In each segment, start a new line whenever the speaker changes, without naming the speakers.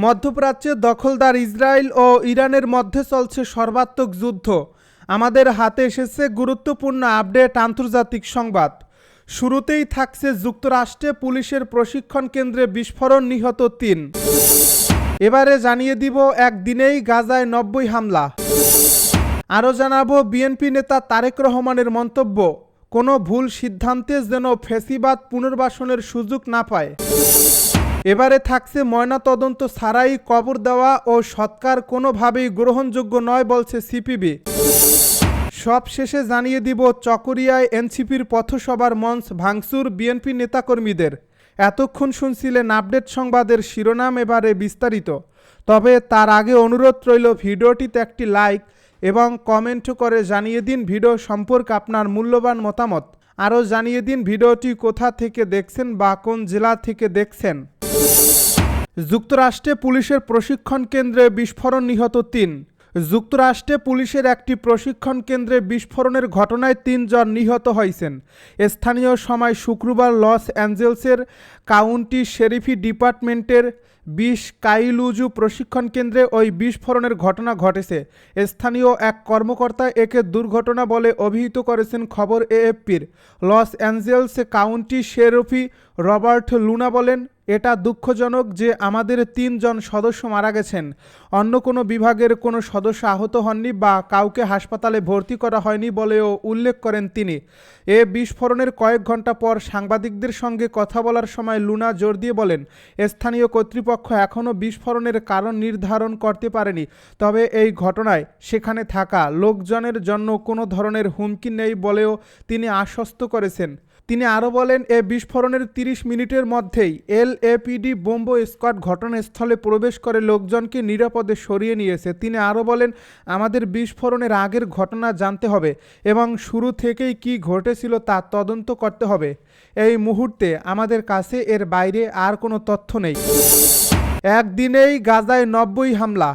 মধ্যপ্রাচ্যে দখলদার ইসরায়েল ও ইরানের মধ্যে চলছে সর্বাত্মক যুদ্ধ। আমাদের হাতে এসেছে গুরুত্বপূর্ণ আপডেট আন্তর্জাতিক সংবাদ। শুরুতেই থাকছে যুক্তরাষ্ট্রে পুলিশের প্রশিক্ষণ কেন্দ্রে বিস্ফোরণ, নিহত ৩। এবারে জানিয়ে দিব একদিনেই গাজায় ৯০ হামলা। আরও জানাবো বিএনপি নেতা তারেক রহমানের মন্তব্য, কোনো ভুল সিদ্ধান্তে যেন ফ্যাসিবাদ পুনর্বাসনের সুযোগ না পায়। এবারে থাকছে ময়নাতদন্ত ছাড়াই কবর দেওয়া ও সৎকার কোনোভাবেই গ্রহণযোগ্য নয় বলছে সিপিবি। সব শেষে জানিয়ে দিব চকরিয়ায় এনসিপির পথসভার মঞ্চ ভাঙচুর বিএনপি নেতাকর্মীদের। এতক্ষণ শুনছিলেন আপডেট সংবাদের শিরোনাম, এবারে বিস্তারিত। তবে তার আগে অনুরোধ রইল ভিডিওটিতে একটি লাইক এবং কমেন্ট করে জানিয়ে দিন ভিডিও সম্পর্কে আপনার মূল্যবান মতামত। আরও জানিয়ে দিন ভিডিওটি কোথা থেকে দেখছেন বা কোন জেলা থেকে দেখছেন। যুক্তরাষ্ট্রে পুলিশের প্রশিক্ষণ কেন্দ্রে বিস্ফোরণ, নিহত ৩। যুক্তরাষ্ট্রে পুলিশের একটি প্রশিক্ষণ কেন্দ্রে বিস্ফোরণের ঘটনায় ৩ জন নিহত হয়েছেন। স্থানীয় সময় শুক্রবার লস অ্যাঞ্জেলসের কাউন্টি শেরিফি ডিপার্টমেন্টের ২০ কাইলুজু প্রশিক্ষণ কেন্দ্রে ওই বিস্ফোরণের ঘটনা ঘটেছে। স্থানীয় এক কর্মকর্তা একে দুর্ঘটনা বলে অভিহিত করেছেন খবর এএফপির। লস অ্যাঞ্জেলস কাউন্টি শেরিফি রবার্ট লুনা বলেন, এটা দুঃখজনক যে আমাদের ৩ জন সদস্য মারা গেছেন। অন্য কোনো বিভাগের কোনো সদস্য আহত হননি বা কাউকে হাসপাতালে ভর্তি করা হয়নি বলেও উল্লেখ করেন তিনি। এ বিস্ফোরণের কয়েক ঘন্টা পর সাংবাদিকদের সঙ্গে কথা বলার সময় লুনা জোর দিয়ে বলেন, স্থানীয় কর্তৃপক্ষ এখনও বিস্ফোরণের কারণ নির্ধারণ করতে পারেনি। তবে এই ঘটনায় সেখানে থাকা লোকজনের জন্য কোনো ধরনের হুমকি নেই বলেও তিনি আশ্বস্ত করেছেন। তিনি আরও বলেন, এ বিস্ফোরণের ৩০ মিনিটের মধ্যেই এলএপিডি বোম্ব স্কোয়াড ঘটনাস্থলে প্রবেশ করে লোকজনকে নিরাপদে সরিয়ে নিয়েছে। তিনি আরও বলেন, আমাদের বিস্ফোরণের আগের ঘটনা জানতে হবে এবং শুরু থেকেই কী ঘটেছিল তা তদন্ত করতে হবে। এই মুহূর্তে আমাদের কাছে এর বাইরে আর কোনো তথ্য নেই। একদিনেই গাজায় ৯০ হামলা।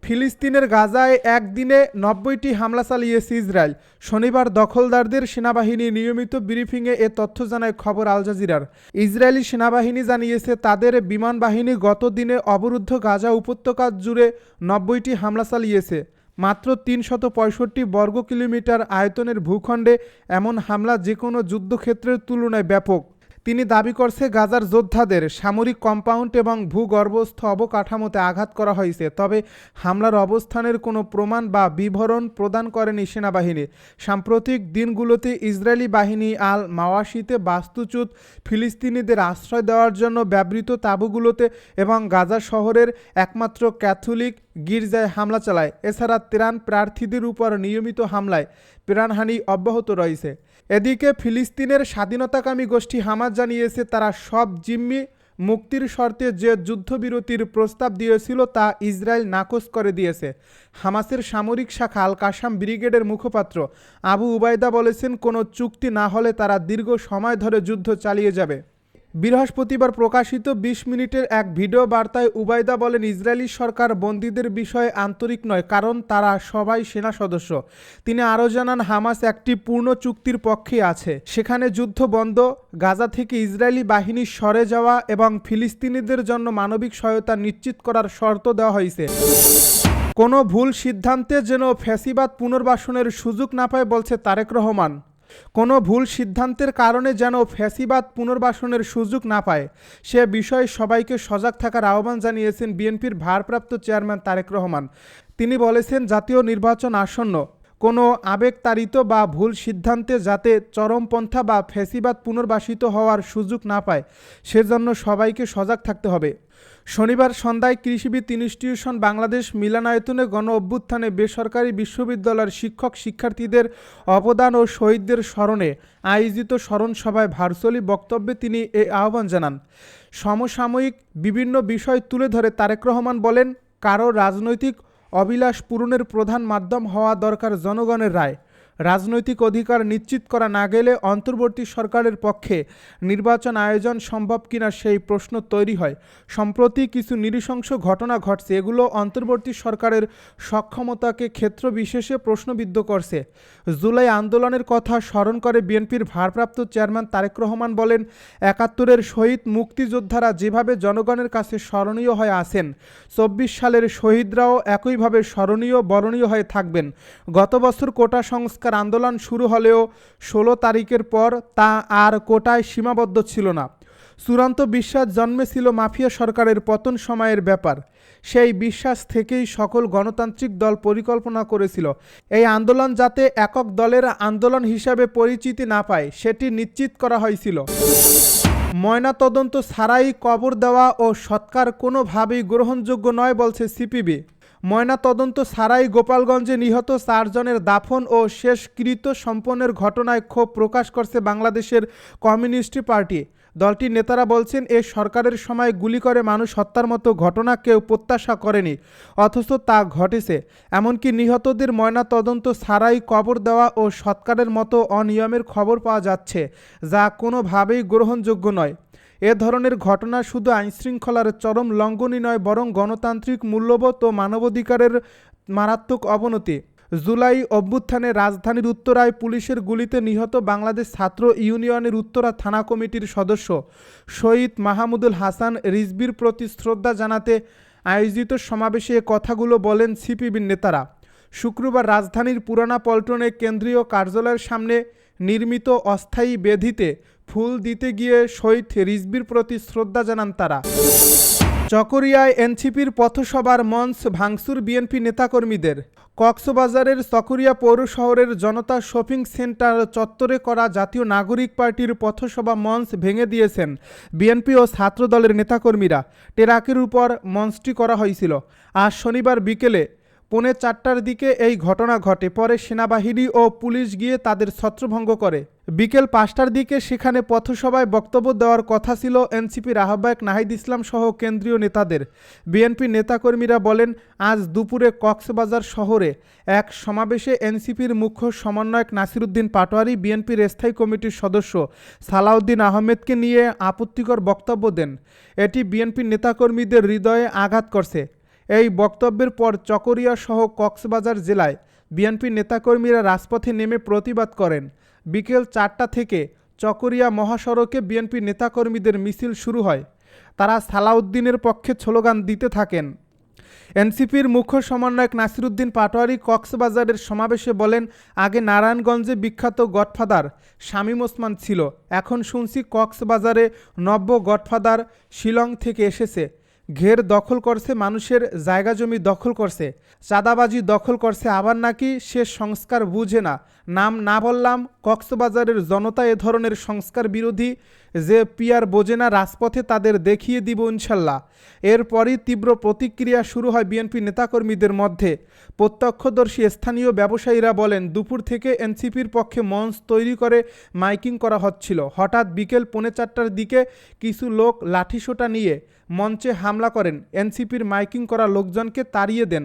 ফিলিস্তিনের গাজায় একদিনে ৯০টি হামলা চালিয়েছে ইসরায়েল। শনিবার দখলদারদের সেনাবাহিনী নিয়মিত ব্রিফিংয়ে এ তথ্য জানায় খবর আল জাজিরার। ইসরায়েলি সেনাবাহিনী জানিয়েছে তাদের বিমান বাহিনী গত দিনে অবরুদ্ধ গাজা উপত্যকা জুড়ে ৯০টি হামলা চালিয়েছে। মাত্র ৩৬৫ বর্গ কিলোমিটার আয়তনের ভূখণ্ডে এমন হামলা যে কোনো যুদ্ধক্ষেত্রের তুলনায় ব্যাপক। তিনি দাবি করছে গাজার যোদ্ধাদের সামরিক কম্পাউন্ড এবং ভূগর্ভস্থ অবকাঠামোতে আঘাত করা হয়েছে। তবে হামলার অবস্থানের কোনো প্রমাণ বা বিবরণ প্রদান করেনি সেনাবাহিনী। সাম্প্রতিক দিনগুলোতে ইসরায়েলি বাহিনী আল মাওয়াশিতে বাস্তুচ্যুত ফিলিস্তিনিদের আশ্রয় দেওয়ার জন্য ব্যবহৃত তাঁবুগুলোতে এবং গাজা শহরের একমাত্র ক্যাথলিক গির্জায় হামলা চালায়। এছাড়া ত্রাণ প্রার্থীদের উপর নিয়মিত হামলায় প্রাণহানি অব্যাহত রয়েছে। এদিকে ফিলিস্তিনের স্বাধীনতাকামী গোষ্ঠী হামাস জানিয়েছে তারা সব জিম্মি মুক্তির শর্তে যে যুদ্ধবিরতির প্রস্তাব দিয়েছিল তা ইসরায়েল নাকচ করে দিয়েছে। হামাসের সামরিক শাখা আল কাসাম ব্রিগেডের মুখপাত্র আবু উবায়দা বলেছেন, কোনো চুক্তি না হলে তারা দীর্ঘ সময় ধরে যুদ্ধ চালিয়ে যাবে। বৃহস্পতিবার প্রকাশিত ২০ মিনিটের এক ভিডিও বার্তায় উবায়দা বলেন, ইসরায়েলি সরকার বন্দীদের বিষয়ে আন্তরিক নয়, কারণ তারা সবাই সেনা সদস্য। তিনি আরও জানান, হামাস একটি পূর্ণ চুক্তির পক্ষে আছে, সেখানে যুদ্ধ বন্ধ, গাজা থেকে ইসরায়েলি বাহিনী সরে যাওয়া এবং ফিলিস্তিনিদের জন্য মানবিক সহায়তা নিশ্চিত করার শর্ত দেওয়া হয়েছে। কোনো ভুল সিদ্ধান্তে যেন ফ্যাসিবাদ পুনর্বাসনের সুযোগ না পায় বলছে তারেক রহমান। কোনো ভুল সিদ্ধান্তের কারণে যেন ফ্যাসিবাদ পুনর্বাসনের সুযোগ না পায় সে বিষয়ে সবাইকে সজাগ থাকার আহ্বান জানিয়েছেন বিএনপির ভারপ্রাপ্ত চেয়ারম্যান তারেক রহমান। তিনি বলেছেন, জাতীয় নির্বাচন আসন্ন, কোনো আবেগতাড়িত বা ভুল সিদ্ধান্তে যাতে চরমপন্থা বা ফ্যাসিবাদ পুনর্বাসিত হওয়ার সুযোগ না পায় সেজন্য সবাইকে সজাগ থাকতে হবে। শনিবার সন্ধ্যায় কৃষিবিদ ইনস্টিটিউশন বাংলাদেশ মিলনায়তনে গণ অভ্যুত্থানে বেসরকারি বিশ্ববিদ্যালয়ের শিক্ষক শিক্ষার্থীদের অবদান ও শহীদদের স্মরণে আয়োজিত স্মরণ সভায় ভার্চুয়ালি বক্তব্যে তিনি এই আহ্বান জানান। সমসাময়িক বিভিন্ন বিষয় তুলে ধরে তারেক রহমান বলেন, কারো রাজনৈতিক অভিলাষ পূরণের প্রধান মাধ্যম হওয়া দরকার জনগণের রায়। রাজনৈতিক অধিকার নিশ্চিত করা না গেলে অন্তর্বর্তী সরকারের পক্ষে নির্বাচন আয়োজন সম্ভব কিনা সেই প্রশ্ন তৈরি হয়। সম্প্রতি কিছু নৃশংস ঘটনা ঘটছে, এগুলো অন্তর্বর্তী সরকারের সক্ষমতাকে ক্ষেত্র বিশেষে প্রশ্নবিদ্ধ করছে। জুলাই আন্দোলনের কথা স্মরণ করে বিএনপির ভারপ্রাপ্ত চেয়ারম্যান তারেক রহমান বলেন, ৭১-এর শহীদ মুক্তিযোদ্ধারা যেভাবে জনগণের কাছে স্মরণীয় হয়ে আছেন, ২৪ সালের শহীদরাও একইভাবে স্মরণীয় বরণীয় হয়ে থাকবেন। গত বছর কোটা সংস্কার আন্দোলন শুরু হলেও ১৬ তারিখের পর তা আর কোটায় সীমাবদ্ধ ছিল না। চূড়ান্ত বিশ্বাস জন্মেছিল মাফিয়া সরকারের পতন সময়ের ব্যাপার। সেই বিশ্বাস থেকেই সকল গণতান্ত্রিক দল পরিকল্পনা করেছিল এই আন্দোলন যাতে একক দলের আন্দোলন হিসাবে পরিচিতি না পায়, সেটি নিশ্চিত করা হয়েছিল। ময়নাতদন্ত ছাড়াই কবর দেওয়া ও সৎকার কোনোভাবেই গ্রহণযোগ্য নয় বলছে সিপিবি। ময়নাতদন্ত ছাড়াই গোপালগঞ্জে নিহত ৪ জনের দাফন ও শেষকৃত্য সম্পন্নের ঘটনায় ক্ষোভ প্রকাশ করছে বাংলাদেশের কমিউনিস্ট পার্টি। দলটির নেতারা বলছেন, এ সরকারের সময় গুলি করে মানুষ হত্যার মতো ঘটনা কেউ প্রত্যাশা করেনি, অথচ তা ঘটেছে। এমনকি নিহতদের ময়নাতদন্ত ছাড়াই কবর দেওয়া ও সৎকারের মতো অনিয়মের খবর পাওয়া যাচ্ছে, যা কোনোভাবেই গ্রহণযোগ্য নয়। এ ধরনের ঘটনা শুধু আইনশৃঙ্খলার চরম লঙ্ঘনই নয়, বরং গণতান্ত্রিক মূল্যবোধ ও মানবাধিকারের মারাত্মক অবনতি। জুলাই অভ্যুত্থানে রাজধানীর উত্তরায় পুলিশের গুলিতে নিহত বাংলাদেশ ছাত্র ইউনিয়নের উত্তরা থানা কমিটির সদস্য শহীদ মাহমুদুল হাসান রিজভির প্রতি শ্রদ্ধা জানাতে আয়োজিত সমাবেশে এ কথাগুলো বলেন সিপিবির নেতারা। শুক্রবার রাজধানীর পুরানা পল্টনে কেন্দ্রীয় কার্যালয়ের সামনে নির্মিত অস্থায়ী বেদিতে ফুল দিতে গিয়ে শহীদ রিজভির প্রতি শ্রদ্ধা জানান তারা। চকরিয়ায় এনসিপির পথসভার মঞ্চ ভাঙচুর বিএনপি নেতাকর্মীদের। কক্সবাজারের চকরিয়া পৌর শহরের জনতা শপিং সেন্টার চত্বরে করা জাতীয় নাগরিক পার্টির পথসভা মঞ্চ ভেঙে দিয়েছেন বিএনপি ও ছাত্রদলের নেতাকর্মীরা। ট্রাকের উপর মঞ্চটি করা হয়েছিল। আজ শনিবার বিকেলে ৪:৩০ দিকে এই ঘটনা ঘটে। পরে সেনাবাহিনী ও পুলিশ গিয়ে তাদের ছত্রভঙ্গ করে। বিকেল ৫টার দিকে সেখানে পথসভায় বক্তব্য দেওয়ার কথা ছিল এনসিপির আহ্বায়ক নাহিদ ইসলাম সহ কেন্দ্রীয় নেতাদের। বিএনপি নেতাকর্মীরা বলেন, আজ দুপুরে কক্সবাজার শহরে এক সমাবেশে এনসিপির মুখ্য সমন্বয়ক নাসিরউদ্দিন পাটোয়ারি বিএনপির স্থায়ী কমিটির সদস্য সালাউদ্দিন আহমেদকে নিয়ে আপত্তিকর বক্তব্য দেন। এটি বিএনপির নেতাকর্মীদের হৃদয়ে আঘাত করছে। এই বক্তব্যের পর চকরিয়া সহ কক্সবাজার জেলায় বিএনপি নেতাকর্মীরা রাজপথে নেমে প্রতিবাদ করেন। বিকেল ৪টা থেকে চকরিয়া মহাসড়কে বিএনপি নেতাকর্মীদের মিছিল শুরু হয়। তারা সালাউদ্দিনের পক্ষে স্লোগান দিতে থাকেন। এনসিপির মুখ্য সমন্বয়ক নাসিরউদ্দিন পাটোয়ারি কক্সবাজারের সমাবেশে বলেন, আগে নারায়ণগঞ্জে বিখ্যাত গডফাদার শামীম ওসমান ছিল, এখন শুনছি কক্সবাজারে নব্য গডফাদার শিলং থেকে এসেছে। ঘের দখল করছে, মানুষের জায়গা জমি দখল করছে, চাঁদাবাজি দখল করছে, আবার নাকি সে সংস্কার বুঝে না। নাম না বললাম, কক্সবাজারের জনতা এ ধরনের সংস্কার বিরোধী যে পিয়ার বোঝে না, রাজপথে তাদের দেখিয়ে দিব ইনশাল্লাহ। এরপরই তীব্র প্রতিক্রিয়া শুরু হয় বিএনপি নেতাকর্মীদের মধ্যে। প্রত্যক্ষদর্শী স্থানীয় ব্যবসায়ীরা বলেন, দুপুর থেকে এনসিপির পক্ষে মঞ্চ তৈরি করে মাইকিং করা হচ্ছিল। হঠাৎ বিকেল ৪:৩০ দিকে কিছু লোক লাঠিসোঁটা নিয়ে মঞ্চে হামলা করেন, এনসিপির মাইকিং করা লোকজনকে তাড়িয়ে দেন।